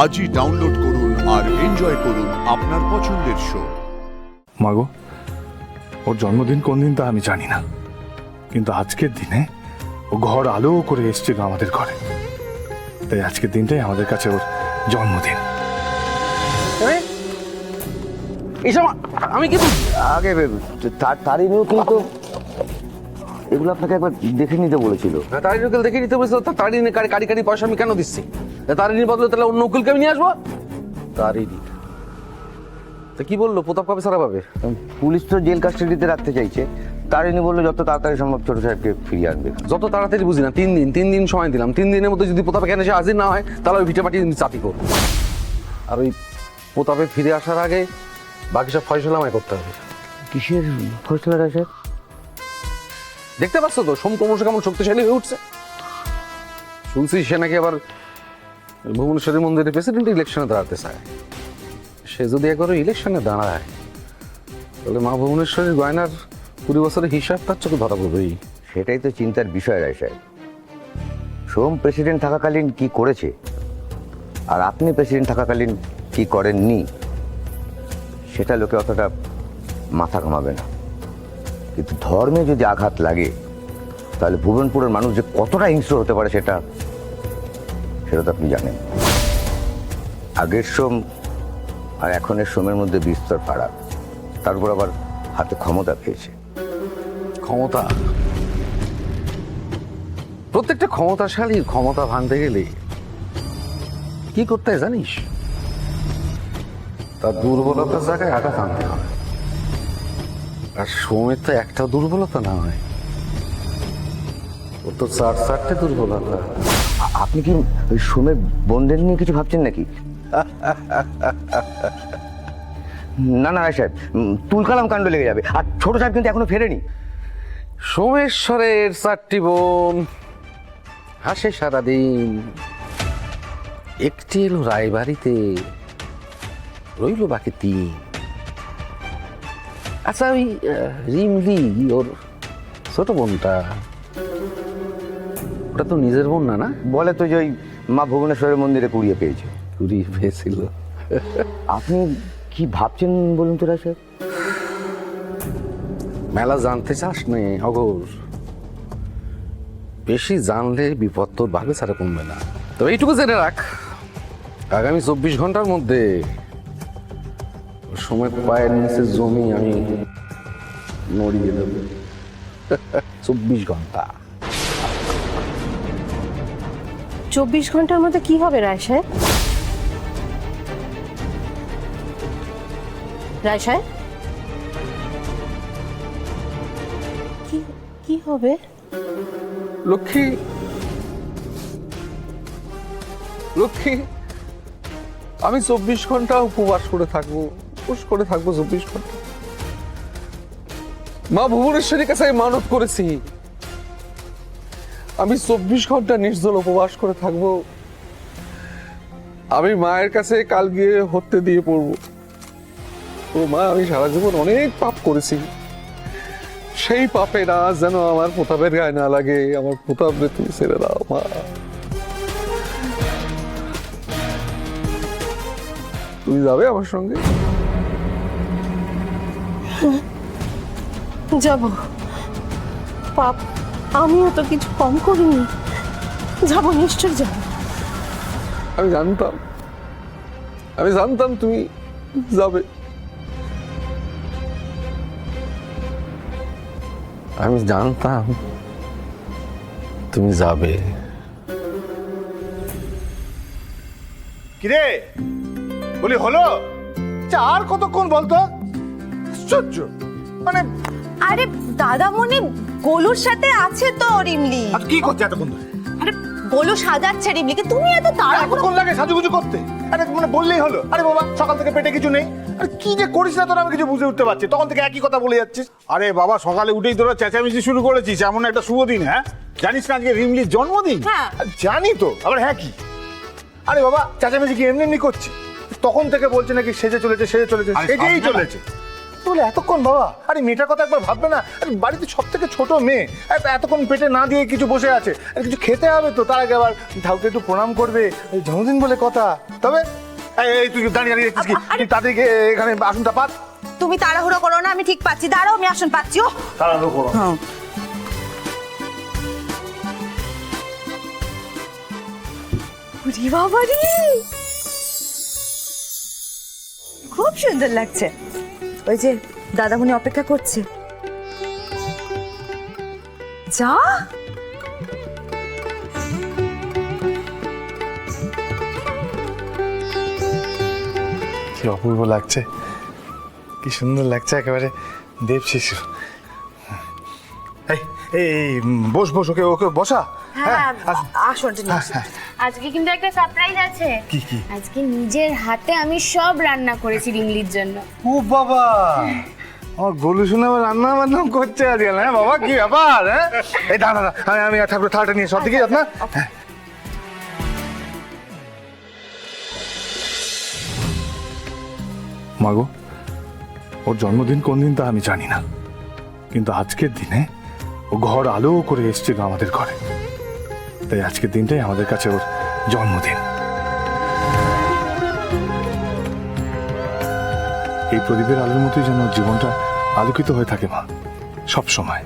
আজই ডাউনলোড করুন আর এনজয় করুন আপনার পছন্দের শো। মাগো, ওর জন্মদিন কোন দিন তা আমি জানি না, কিন্তু আজকের দিনে ও ঘর আলো করে এসেছিল আমাদের ঘরে। তাই আজকের দিনটাই আমাদের কাছে ওর জন্মদিন। এইসব আমি কি আগে তারিনিও কিন্তু এগুলো আপনাকে একবার দেখে নিতে বলেছিল। তারিনী উকিল দেখে নিতে বলেছিল, তারিনী কারি কারি পয়সা আমি কেন দিচ্ছি? তারিনীর বদলে তাহলে অন্য উকিলকে আমি নিয়ে আসবো। তারিনি তা কি বললো, প্রতাপ কবে ছাড়া পাবে? পুলিশ তো জেল কাস্টাডিতে রাখতে চাইছে। তারিনি বললো যত তাড়াতাড়ি সম্ভব ছোট সাহেবকে ফিরিয়ে আনবে। যত তাড়াতাড়ি বুঝি না, 3 দিন সময় দিলাম। 3 দিনের মধ্যে যদি প্রতাপ এখানে এসে হাজির না হয় তাহলে ওই ভিটে মাটি চাপি করবো। আর ওই প্রতাপে ফিরে আসার আগে বাকি সব ফয়সলা আমায় করতে হবে। কিসের ফয়সলা সাহেব? দেখতে পাচ্ছ তো সোম ক্রমশ কেমন শক্তিশালী হয়ে উঠছে। শুনছি সে নাকি আবার ভুবনেশ্বরী মন্দিরের প্রেসিডেন্ট ইলেকশনে দাঁড়াতে চায়। সে যদি একবার ইলেকশনে দাঁড়ায় তাহলে মা ভুবনেশ্বরীর গয়নার 20 বছরের হিসাব তার চোখে ধরা পড়বেই। সেটাই তো চিন্তার বিষয় রায় সাহেব। সোম প্রেসিডেন্ট থাকাকালীন কি করেছে আর আপনি প্রেসিডেন্ট থাকাকালীন কি করেননি সেটা লোকে অতটা মাথা ঘামাবে না, কিন্তু ধর্মে যদি আঘাত লাগে তাহলে ভুবনপুরের মানুষ যে কতটা হিংস্র হতে পারে সেটা তো আপনি জানেন। আগের সোম আর এখনের সোমের মধ্যে বিস্তর ফারাক। তারপর আবার হাতে ক্ষমতা পেয়েছে। ক্ষমতা, প্রত্যেকটা ক্ষমতাশালীর ক্ষমতা ভাঙতে গেলে কি করতে হয় জানিস? তার দুর্বলতার জায়গায় আঘাত আনতে হয়। আর সোমের তো একটা দুর্বলতা না হয়, ওর তো 4-4টে দুর্বলতা। আপনি কি ওই সোমের বোনদের নিয়ে কিছু ভাবছেন নাকি? না না রায় সাহেব, তুলকালাম কাণ্ড লেগে যাবে। আর ছোট সাহেব কিন্তু এখনো ফেরেনি। সোমেশ্বরের 4টি বোন হাসে সারাদিন। একটি এলো রায়বাড়িতে, রইল বাকি 3। আচ্ছা, ওই রিমলি ওর ছোট বোনটা, ওটা তো নিজের বোন না? না বলে তো যে ওই মা ভুবনেশ্বরের মন্দিরে কুড়িয়ে পেয়েছে। কুড়িয়ে পেয়েছিল। আপনি কি ভাবছেন বলুন তো রায় সাহেব? মেলা জানতে চাস নে অগর, বেশি জানলে বিপদ তোর ভাগে ছাড়া কমবে না। তবে এইটুকু জেনে রাখ, আগামী 24 ঘন্টার মধ্যে সময় পায়ের নিচে জমি আমি নড়িয়ে দেব। 24 ঘন্টা। 24 ঘন্টার মধ্যে কি হবে রায় সাহেব? রায় সাহেব কি হবে? লক্ষ্মী, লক্ষ্মী, আমি 24 ঘন্টা উপবাস করে থাকবো, উপোস করে থাকবো 24 ঘন্টা। মা ভুবনেশ্বরীর কাছে আমি মানত করেছি আমি 24 ঘন্টা নির্জল উপবাস করে থাকবো। আমি মায়ের কাছে কাল গিয়ে হত্যে দিয়ে পড়বো। ও মা, আমি সারা জীবন অনেক পাপ করেছি, সেই পাপের আজ যেন আমার প্রতাপের গায়ে না লাগে। আমার প্রতাপরে তুমি ছেড়ে দাও মা। তুমি যাবে আমার সঙ্গে? যাব। পাপ আমিও তো কিছু কম করিনি। যাব, নিশ্চয় যাব। আমি জানতাম তুমি যাবে। আমি জানতাম তুমি যাবে। কিরে বলি হলো? আর কতক্ষণ বলতো? আশ্চর্য, মানে আরে দাদামণি গোলুর সাথে আছে তো রিমলি। আর কি করছে এতক্ষণ ধরে? আরে গোলু সাজাচ্ছে রিমলিকে, তুমি এত তাড়াহুড়ো এতক্ষণ লাগে সাজুগুজু করতে? আরে মানে বললেই হলো। আরে বাবা, সকাল থেকে পেটে কিছু নেই। আরে কি যে করিস না তোরা, আমি কিছু বুঝে উঠতে পারছি। তখন থেকে একই কথা বলে যাচ্ছিস। আরে বাবা, সকালে উঠেই তোরা চেঁচামেচি শুরু করেছিস এমন একটা শুভ দিন। হ্যাঁ, জানিস না আজকে রিমলির জন্মদিন? হ্যাঁ। জানি তো, আবার হ্যাঁ কি? আরে বাবা, চেঁচামেচি কি এমনি এমনি করছি? তখন থেকে বলছে নাকি সেজে চলেছে, সেজেই চলেছে। থাকতে বলে এতক্ষণ বাবা? আরে মেয়েটার কথা একবার ভাববে না? আরে বাড়িতে সব থেকে ছোট মেয়ে, এতক্ষণ পেটে না দিয়ে কিছু বসে আছে, আর কিছু খেতে হবে তো, তার আগে আবার ঠাকুরকে একটু প্রণাম করবে, এই জন্মদিন বলে কথা। তবে এই তুই দাঁড়িয়ে দাঁড়িয়ে দেখছিস কি? তুই তাদেরকে এখানে আসনটা পাত। তুমি তাড়াহুড়ো করো না, আমি ঠিক পাচ্ছি। দাঁড়াও, আমি আসন পাচ্ছি। ও তাড়াতাড়ি করো। হ্যাঁ। ওরে বাবারে, খুব সুন্দর লাগছে। ওই যে দাদামণি অপেক্ষা করছে, যা। কি অপূর্ব লাগছে, কি সুন্দর লাগছে, একেবারে দেব শিশু। এই এই বস বস, ওকে ওকে বসা। হ্যাঁ, আস- আসনটা নিয়ে আসো। আজকে কিন্তু একটা সারপ্রাইজ আছে। কি কি? আজকে নিজের হাতে আমি সব রান্না করেছি রিমলির জন্য। ও বাবা, আমার গোলু শুনে আবার রান্না বান্না করছে আজকাল। হ্যাঁ বাবা, কি ব্যাপার? হ্যাঁ এই দাঁড়া দাঁড়া, আমি ঠাকুর থালাটা নিয়ে সব দিকে যাত না। মাগো, ওর জন্মদিন কোন দিন তা আমি জানি না, কিন্তু আজকের দিনে ও ঘর আলো করে এসেছিল আমাদের ঘরে। তাই আজকের দিনটাই আমাদের কাছে ওর জন্মদিন। এই প্রদীপের আলোর মতোই যেন ওর জীবনটা আলোকিত হয়ে থাকে মা, সব সময়।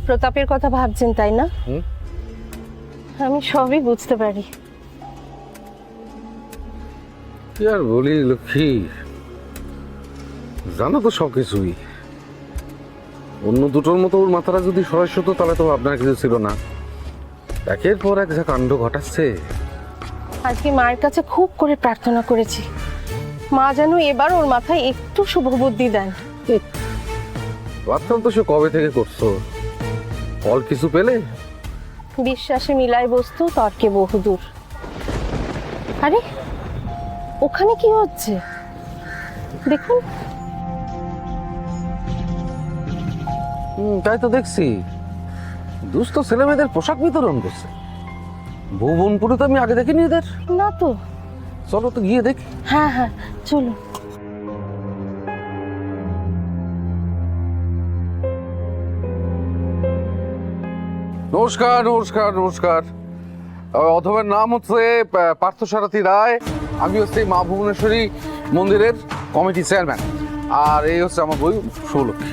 প্রতাপের কথা ভাবছেন তাই না? আমি সবই বুঝতে পারি। কি আর বলি লক্ষ্মী, জানো তো সব কিছুই। অন্য দুটোর মতো ওর মাথাটা যদি সরাস হতো তাহলে তো আপনার কিছু ছিল না। একের পর এক যা কাণ্ড ঘটাচ্ছে। আজকে মায়ের কাছে খুব করে প্রার্থনা করেছি, মা যেন এবার ওর মাথায় একটু শুভ বুদ্ধি দেন। প্রার্থনা তো সে কবে থেকে করছো, ফল কিছু পেলে? বিশ্বাসে মিলায় বস্তু, তর্কে বহুদূর। আরে ওখানে কি হচ্ছে দেখুন। তাই তো দেখছি, দুস্থ ছেলে মেয়েদের পোশাক বিতরণ করছে। ভুবনপুরে তো আমি আগে দেখিনি এদের। না তো। চলো তো গিয়ে দেখি। হ্যাঁ হ্যাঁ চলো। নমস্কার নমস্কার নমস্কার। অধমের নাম হচ্ছে পার্থসারথী রায়। আমি হচ্ছে মা ভুবনেশ্বরী মন্দিরের কমিটি চেয়ারম্যান, আর এই হচ্ছে আমার বই সৌলক্ষী।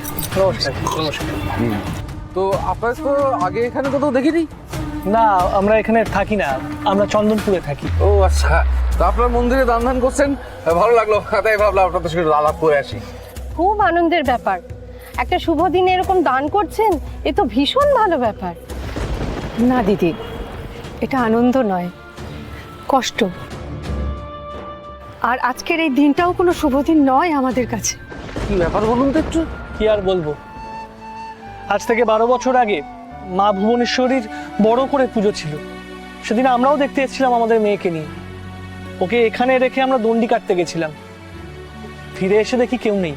তো আপনার তো আগে এখানে কোথাও দেখিনি? না, আমরা এখানে থাকি না, আমরা চন্দনপুরে থাকি। ও আচ্ছা, তো আপনার মন্দিরে দান ধান করছেন, ভালো লাগলো, তাই ভাবলাম আপনাদের সঙ্গে আলাপ করে আসি। খুব আনন্দের ব্যাপার, একটা শুভ দিনে এরকম দান করছেন, এ তো ভীষণ ভালো ব্যাপার। না দিদি, এটা আনন্দ নয়, কষ্ট। আর আজকের এই দিনটাও কোনো শুভ দিন নয় আমাদের কাছে। কি ব্যাপার বলুন তো একটু। কি আর বলবো, আজ থেকে 12 বছর আগে মা ভুবনেশ্বরীর বড় করে পুজো ছিল। সেদিন আমরাও দেখতে এসেছিলাম আমাদের মেয়েকে নিয়ে। ওকে এখানে রেখে আমরা দণ্ডি কাটতে গেছিলাম, ফিরে এসে দেখি কেউ নেই।